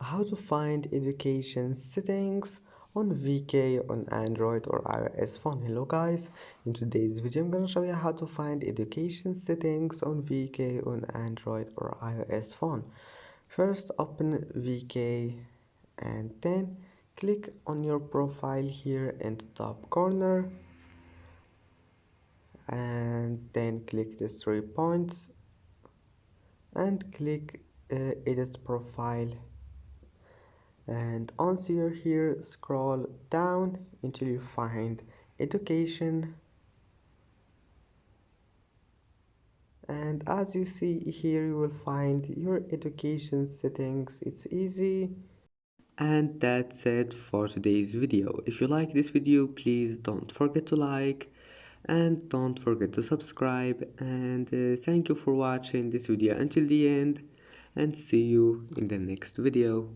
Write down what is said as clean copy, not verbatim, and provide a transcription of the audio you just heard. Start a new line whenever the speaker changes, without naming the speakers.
How to find education settings on VK on Android or iOS phone. Hello guys, in today's video I'm gonna show you how to find education settings on VK on Android or iOS phone. First open VK and then click on your profile here in the top corner and then click the 3 points and click edit profile, and once you're here scroll down until you find education, and as you see here you will find your education settings. It's easy. And that's it for today's video. If you like this video, please don't forget to like and don't forget to subscribe, and thank you for watching this video until the end, and see you in the next video.